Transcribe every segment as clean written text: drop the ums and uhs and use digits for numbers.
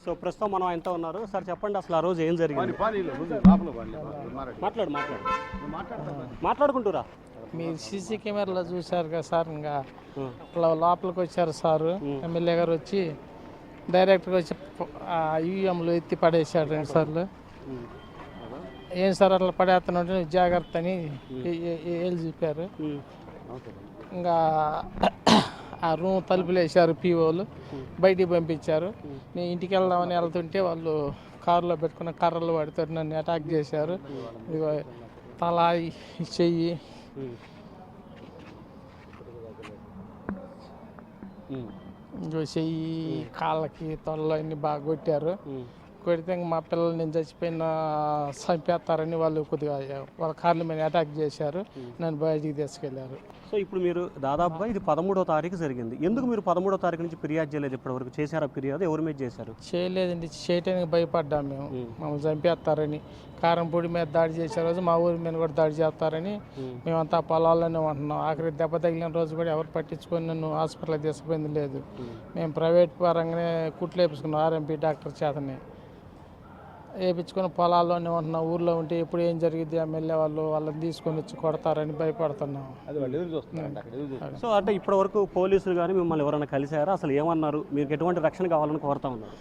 So ప్రస్తుతం మనం ఆయనతో ఉన్నారు. సార్ చెప్పండి, అసలు ఆ రోజు ఏం జరిగింది? మాట్లాడుకుంటురా. మీరు సీసీ కెమెరాలో చూశారు కదా సార్, ఇంకా లోపలికి వచ్చారు సారు, ఎమ్మెల్యే గారు వచ్చి డైరెక్ట్గా వచ్చి ఈవీఎంలు ఎత్తి పడేసాడు 2 సార్లు. ఏం సార్ అట్లా పడేస్తున్నాడు, జాగ్రత్త అని ఏళ్ళు చెప్పారు. ఇంకా ఆ రూమ్ తలుపులు వేసారు, పీఓలు బయటికి పంపించారు. నేను ఇంటికి వెళ్దామని వెళ్తుంటే వాళ్ళు కారులో పెట్టుకున్న కర్రలు పడితే నన్ను అటాక్ చేశారు. ఇదిగో తల, చెయ్యి, ఇంకో చెయ్యి, కాళ్ళకి, తొడలో అన్ని బాగా కొట్టారు. కొడితే మా పిల్లలు నేను చచ్చిపోయిన చంపేస్తారని వాళ్ళు కొద్దిగా వాళ్ళ కార్ల మీద అటాక్ చేశారు, నన్ను బయటికి తీసుకెళ్లారు. సో ఇప్పుడు మీరు దాదాపుగా ఇది 13వ తారీఖు జరిగింది. ఎందుకు మీరు 13వ తారీఖు నుంచి ఫిర్యాదు చేయలేదు? ఇప్పటివరకు చేశారా ఫిర్యాదు? ఎవరి మీద చేశారు? చేయలేదండి, చేయటానికి భయపడ్డాం మేము, మమ్మల్ని చంపేస్తారని. కారంపొడి మీద దాడి చేసే రోజు మా ఊరి మీద కూడా దాడి చేస్తారని మేమంతా పొలాల్లోనే ఉంటున్నాం. ఆఖరి దెబ్బ తగిలిన రోజు కూడా ఎవరు పట్టించుకొని నన్ను హాస్పిటల్కి తీసుకుపోయింది లేదు. మేము ప్రైవేట్ పరంగానే కుట్లు వేపించుకున్నాం, ఆర్ఎంపీ డాక్టర్ చేతనే వేయించుకొని పొలాల్లోనే ఉంటున్నాం. ఊర్లో ఉంటే ఎప్పుడు ఏం జరిగింది, ఎమ్మెల్యే వాళ్ళని తీసుకొని వచ్చి కొడతారని భయపడుతున్నాం. సో అంటే ఇప్పటివరకు పోలీసులు కానీ మిమ్మల్ని ఎవరైనా కలిసారా? అసలు ఏమన్నారు? మీకు ఎటువంటి రక్షణ కావాలని కోరుతా ఉన్నారు?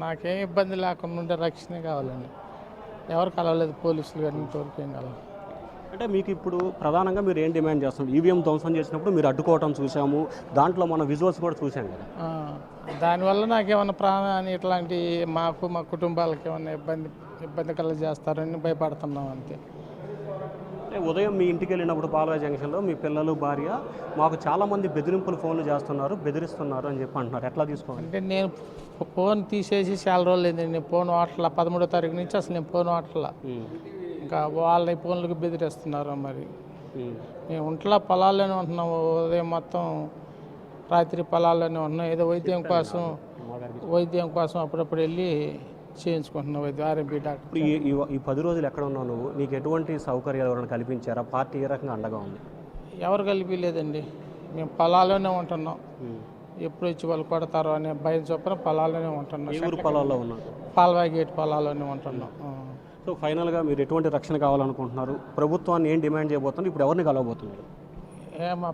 నాకేం ఇబ్బంది లేకుండా ఉండే రక్షణ కావాలండి. ఎవరు కలవలేదు పోలీసులు కానీ ఇంతవరకు ఏం కలవాలి. అంటే మీకు ఇప్పుడు ప్రధానంగా మీరు ఏం డిమాండ్ చేస్తున్నారు? ఈవీఎం ధ్వంసం చేసినప్పుడు మీరు అడ్డుకోవటం చూసాము, దాంట్లో మన విజువల్స్ కూడా చూసాం కదా. దానివల్ల నాకేమన్నా ప్రాణాన్ని ఇట్లాంటి మా కుటుంబాలకు ఏమన్నా ఇబ్బంది కలగజేస్తారని భయపడుతున్నాం అంతే. ఉదయం మీ ఇంటికి వెళ్ళినప్పుడు పాల్వా జంక్షన్లో మీ పిల్లలు, భార్య, మాకు చాలామంది బెదిరింపులు ఫోన్లు చేస్తున్నారు, బెదిరిస్తున్నారు అని చెప్పి అంటున్నారు. ఎట్లా తీసుకోవాలి? అంటే నేను ఫోన్ తీసేసి చాలా రోజులు అయింది. నేను ఫోన్ వాడట్లా, 13వ తారీఖు నుంచి అసలు నేను ఫోన్ వాడట్లా. ఇంకా వాళ్ళ ఫోన్లకు బెదిరిస్తున్నారు. మరి మేము ఒంట్లో పొలాల్లోనే ఉంటున్నాము, ఉదయం మొత్తం రాత్రి పొలాల్లోనే ఉంటున్నాం. ఏదో వైద్యం కోసం అప్పుడప్పుడు వెళ్ళి చేయించుకుంటున్నాం వైద్యం, ఆర్ఎంపీ డాక్టర్. ఈ 10 రోజులు ఎక్కడ ఉన్నావు నువ్వు? నీకు ఎటువంటి సౌకర్యాలు ఎవరైనా కల్పించారా? పార్టీ ఏ రకంగా అండగా ఉంది? ఎవరు కలిపిలేదండి, మేము పొలాల్లోనే ఉంటున్నాం. ఎప్పుడు వచ్చి వాళ్ళు కొడతారో అనే భయం చొప్పున పొలాల్లోనే ఉంటున్నాం. ఊరు పొలాల్లో ఉన్నాం, పాల్వా గేట్ పొలాల్లోనే ఉంటున్నాం. సో ఫైనల్గా మీరు ఎటువంటి రక్షణ కావాలనుకుంటున్నారు? ప్రభుత్వాన్ని ఏం డిమాండ్ చేయబోతున్నారు? ఇప్పుడు ఎవరిని కలవబోతున్నారు? మా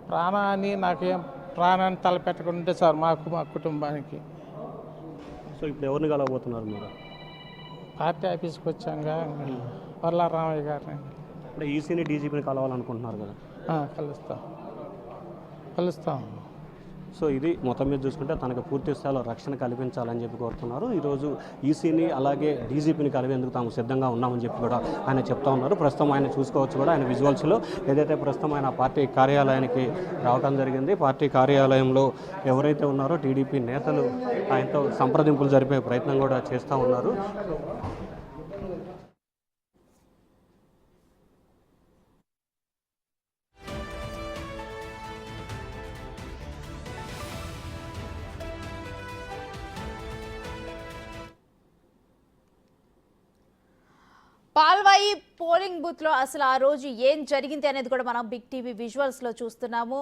నాకేం ప్రాణాన్ని తలపెట్టకుంటే సార్ మా కుటుంబానికి. సో ఇప్పుడు ఎవరిని కలవబోతున్నారు మీరు? పార్టీ ఆఫీస్కి వచ్చాక వర్ల రామయ్య గారిని. అంటే ఈసీని, డీజీపీని కలవాలనుకుంటున్నారు కదా? కలుస్తాం. సో ఇది మొత్తం మీద చూసుకుంటే తనకు పూర్తి స్థాయిలో రక్షణ కల్పించాలని చెప్పి కోరుతున్నారు. ఈరోజు ఈసీని అలాగే డీజీపీని కలిపేందుకు తాము సిద్ధంగా ఉన్నామని చెప్పి కూడా ఆయన చెప్తా ఉన్నారు. ప్రస్తుతం ఆయన చూసుకోవచ్చు కూడా ఆయన విజువల్స్లో ఏదైతే ప్రస్తుతం ఆయన పార్టీ కార్యాలయానికి రావడం జరిగింది. పార్టీ కార్యాలయంలో ఎవరైతే ఉన్నారో టీడీపీ నేతలు ఆయనతో సంప్రదింపులు జరిపే ప్రయత్నం కూడా చేస్తూ ఉన్నారు. పాల్వాయి పోలింగ్ బూత్లో అసలు ఆ రోజు ఏం జరిగింది అనేది కూడా మనం బిగ్ టీవీ విజువల్స్లో చూస్తున్నాము.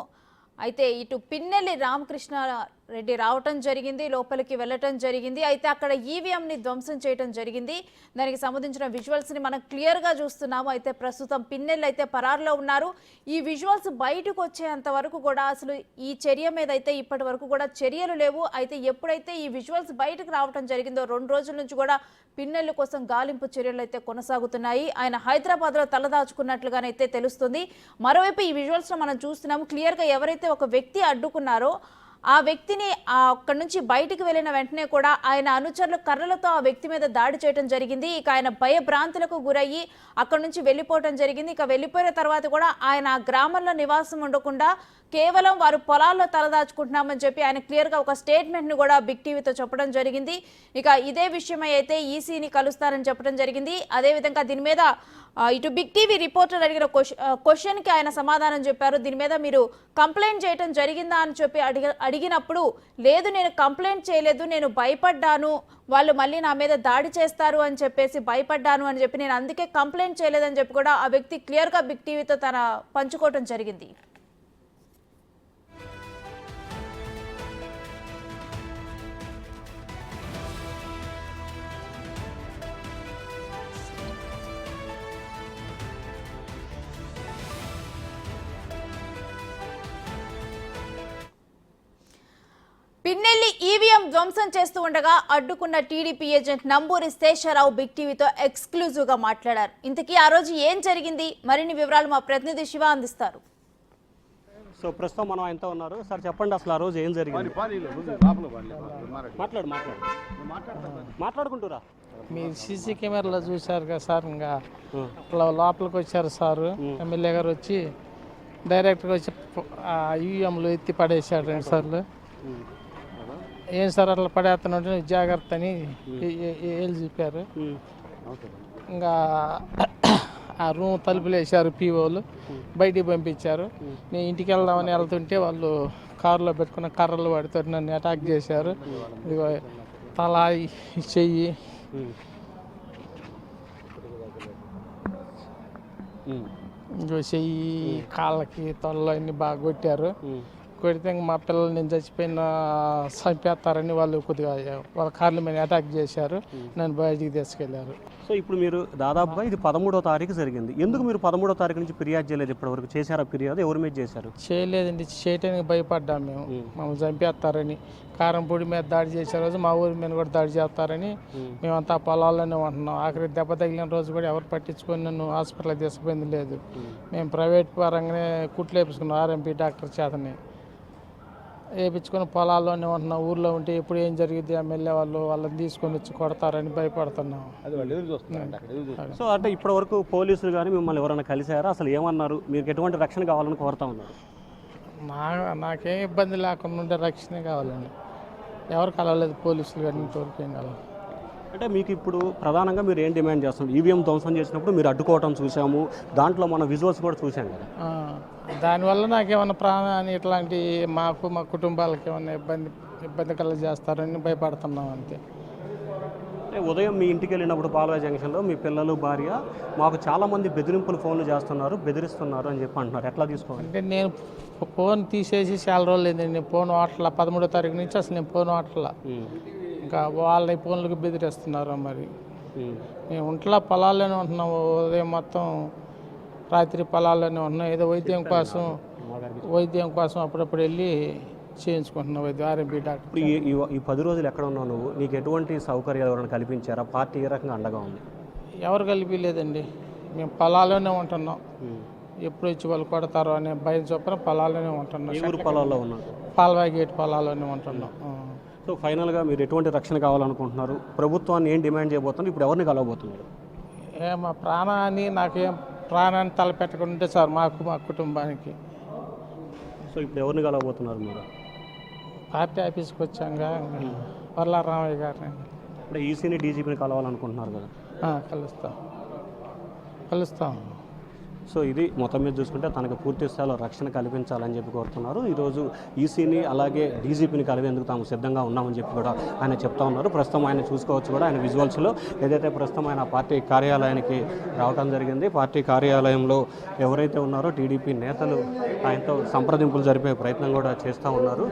అయితే ఇటు పిన్నెల్లి రామకృష్ణారెడ్డి రావటం జరిగింది, లోపలికి వెళ్ళటం జరిగింది. అయితే అక్కడ ఈవీఎంని ధ్వంసం చేయడం జరిగింది. దానికి సంబంధించిన విజువల్స్ని మనం క్లియర్గా చూస్తున్నాము. అయితే ప్రస్తుతం పిన్నెల్లి అయితే పరారులో ఉన్నారు. ఈ విజువల్స్ బయటకు వచ్చేంత వరకు కూడా అసలు ఈ చర్య మీద అయితే ఇప్పటి వరకు కూడా చర్యలు లేవు. అయితే ఎప్పుడైతే ఈ విజువల్స్ బయటకు రావటం జరిగిందో 2 రోజుల నుంచి కూడా పిన్నెల్లి కోసం గాలింపు చర్యలు అయితే కొనసాగుతున్నాయి. ఆయన హైదరాబాద్లో తలదాచుకున్నట్లుగానైతే తెలుస్తుంది. మరోవైపు ఈ విజువల్స్లో మనం చూస్తున్నాము క్లియర్గా ఎవరైతే ఒక వ్యక్తి అడ్డుకున్నారో ఆ వ్యక్తిని అక్కడి నుంచి బయటికి వెళ్ళిన వెంటనే కూడా ఆయన అనుచరులు కర్రలతో ఆ వ్యక్తి మీద దాడి చేయడం జరిగింది. ఇక ఆయన భయభ్రాంతులకు గురయ్యి అక్కడి నుంచి వెళ్ళిపోవడం జరిగింది. ఇక వెళ్ళిపోయిన తర్వాత కూడా ఆయన గ్రామంలో నివాసం ఉండకుండా కేవలం వారు పొలాల్లో తలదాచుకుంటున్నామని చెప్పి ఆయన క్లియర్గా ఒక స్టేట్మెంట్ను కూడా బిగ్ టీవీతో చెప్పడం జరిగింది. ఇక ఇదే విషయమై అయితే ఈసీని కలుస్తారని చెప్పడం జరిగింది. అదేవిధంగా దీని మీద ఇటు బిగ్ టీవీ రిపోర్టర్ అడిగిన క్వశ్చన్కి ఆయన సమాధానం చెప్పారు. దీని మీద మీరు కంప్లైంట్ చేయడం జరిగిందా అని చెప్పి అడిగినప్పుడు లేదు, నేను కంప్లైంట్ చేయలేదు, నేను భయపడ్డాను, వాళ్ళు మళ్ళీ నా మీద దాడి చేస్తారు అని చెప్పేసి భయపడ్డాను అని చెప్పి నేను అందుకే కంప్లైంట్ చేయలేదని చెప్పి కూడా ఆ వ్యక్తి క్లియర్గా బిగ్ టీవీతో పంచుకోవడం జరిగింది. పిన్నెల్లి ఈవీఎం ధ్వంసం చేస్తూ ఉండగా అడ్డుకున్న TDP agent Namburi Sesharao big టీవీతో ఎక్స్క్లూజివ్ గా మాట్లాడారు. ఇంతకీ ఆ రోజు ఏం జరిగింది, మరిన్ని వివరాలు మా ప్రతినిధి శివ అందిస్తారు. సో ప్రస్తుతం మనం ఆయనతో ఉన్నారు. సార్ చెప్పండి, అసలు ఆ రోజు ఏం జరిగింది? మాట్లాడుకుంటురా. మీరు సీసీ కెమెరాలో చూశారు కదా సార్, ఇంకా లోపలికి వచ్చారు సారు. ఎమ్మెల్యే గారు వచ్చి డైరెక్ట్గా వచ్చి ఈవీఎంలు ఎత్తి పడేసాడు 2 సార్లు. ఏం సార్ అట్లా పడేస్తున్నట్టు జాగ్రత్త అని ఏళ్ళు చెప్పారు. ఇంకా ఆ రూమ్ తలుపులు వేసారు, పీఓలు బయటికి పంపించారు. నేను ఇంటికి వెళ్దామని వెళ్తుంటే వాళ్ళు కారులో పెట్టుకున్న కర్రలు పడితే నన్ను అటాక్ చేశారు. ఇదిగో తల, చెయ్యి, ఇంకో చెయ్యి, కాళ్ళకి, తొడలు అన్నీ బాగా కొట్టారు. కొడితే ఇంక మా పిల్లలు నేను చచ్చిపోయిన చంపేస్తారని వాళ్ళు కొద్దిగా వాళ్ళ కార్ల మీద అటాక్ చేశారు. నన్ను బయటికి తీసుకెళ్లారు. సో ఇప్పుడు మీరు దాదాపుగా ఇది 13వ తారీఖు జరిగింది. ఎందుకు మీరు 13వ తారీఖు నుంచి ఫిర్యాదు చేయలేదు? ఇప్పటివరకు చేశారా ఫిర్యాదు? ఎవరి మీద చేశారు? చేయలేదండి, చేయటానికి భయపడ్డాం మేము. మమ్మల్ని చంపేస్తారని. కారంపూడి మీద దాడి చేసే రోజు మా ఊరి మీద కూడా దాడి చేస్తారని మేమంతా పొలాల్లోనే ఉంటున్నాం. ఆఖరి దెబ్బ తగిలిన రోజు కూడా ఎవరు పట్టించుకొని నన్ను హాస్పిటల్కి తీసుకుపోయింది లేదు. మేము ప్రైవేట్ పరంగానే కుట్లు వేపించుకున్నాం ఆర్ఎంపీ డాక్టర్ చేతని. వేయించుకొని పొలాల్లోనే ఉంటున్నాం. ఊర్లో ఉంటే ఎప్పుడు ఏం జరిగింది ఎమ్మెల్యే వాళ్ళని తీసుకొని వచ్చి కొడతారని భయపడుతున్నాం. సో అంటే ఇప్పటి వరకు పోలీసులు కానీ మిమ్మల్ని ఎవరైనా కలిసారా? అసలు ఏమన్నారు? మీకు ఎటువంటి రక్షణ కావాలని కోరుతా ఉన్నారు? నాకేం ఇబ్బంది లేకుండా ఉండే రక్షణ కావాలండి. ఎవరు కలవలేదు పోలీసులు కానీ ఇంతవరకు ఏం కలవాలి. అంటే మీకు ఇప్పుడు ప్రధానంగా మీరు ఏం డిమాండ్ చేస్తున్నారు? ఈవీఎం ధ్వంసం చేసినప్పుడు మీరు అడ్డుకోవటం చూసాము, దాంట్లో మన విజువల్స్ కూడా చూసాం కదా. దానివల్ల నాకేమన్నా ప్రాణాన్ని ఇట్లాంటి మా కుటుంబాలకు ఏమన్నా ఇబ్బంది కలగజేస్తారని భయపడుతున్నాం అంతే. అంటే ఉదయం మీ ఇంటికి వెళ్ళినప్పుడు పాల్వాయి జంక్షన్లో మీ పిల్లలు, భార్య మాకు చాలామంది బెదిరింపులు ఫోన్లు చేస్తున్నారు, బెదిరిస్తున్నారు అని చెప్పి అంటున్నారు. ఎట్లా తీసుకోవాలి? అంటే నేను ఫోన్ తీసేసి చాలా రోజులు లేదండి. నేను ఫోన్ వాటర్లా 13వ తారీఖు నుంచి అసలు నేను ఫోన్ వాటర్లా. ఇంకా వాళ్ళ ఫోన్లకు బెదిరిస్తున్నారు. మరి మేము ఒంట్లో పొలాల్లోనే ఉంటున్నాము. ఉదయం మొత్తం రాత్రి పొలాల్లోనే ఉంటున్నాం. ఏదో వైద్యం కోసం అప్పుడప్పుడు వెళ్ళి చేయించుకుంటున్నాం వైద్యం ఆర్ఎంపీ డాక్టర్. ఈ 10 రోజులు ఎక్కడ ఉన్నావు నువ్వు? నీకు ఎటువంటి సౌకర్యాలు ఎవరైనా కల్పించారా? పార్టీ ఏ రకంగా అండగా ఉంది? ఎవరు కలిపిలేదండి. మేము పొలాల్లోనే ఉంటున్నాం. ఎప్పుడు వచ్చి వాళ్ళు కొడతారో అనే భయం చొప్పున పొలాల్లోనే ఉంటున్నాం. ఊరు పొలాల్లో ఉన్నారు. పాల్వాయి గేట్ పొలాల్లోనే ఉంటున్నాం. సో ఫైనల్గా మీరు ఎటువంటి రక్షణ కావాలనుకుంటున్నారు? ప్రభుత్వాన్ని ఏం డిమాండ్ చేయబోతున్నారు? ఇప్పుడు ఎవరిని కలవబోతున్నారు? మా ప్రాణాన్ని తలపెట్టకుంటే సార్ మా కుటుంబానికి. సో ఇప్పుడు ఎవరిని కలవబోతున్నారు మీరు? పార్టీ ఆఫీస్కి వచ్చాక వర్లా రామయ్య గారిని. అంటే ఈసీని, డీజీపీని కలవాలనుకుంటున్నారు కదా. కలుస్తాం. సో ఇది మొత్తం మీద చూసుకుంటే తనకు పూర్తి స్థాయిలో రక్షణ కల్పించాలని చెప్పి కోరుతున్నారు. ఈరోజు ఈసీని అలాగే డీజీపీని కలిపేందుకు తాము సిద్ధంగా ఉన్నామని చెప్పి కూడా ఆయన చెప్తా ఉన్నారు. ప్రస్తుతం ఆయన చూసుకోవచ్చు కూడా ఆయన విజువల్స్లో ఏదైతే ప్రస్తుతం ఆయన పార్టీ కార్యాలయానికి రావడం జరిగింది. పార్టీ కార్యాలయంలో ఎవరైతే ఉన్నారో టీడీపీ నేతలు ఆయనతో సంప్రదింపులు జరిపే ప్రయత్నం కూడా చేస్తూ ఉన్నారు.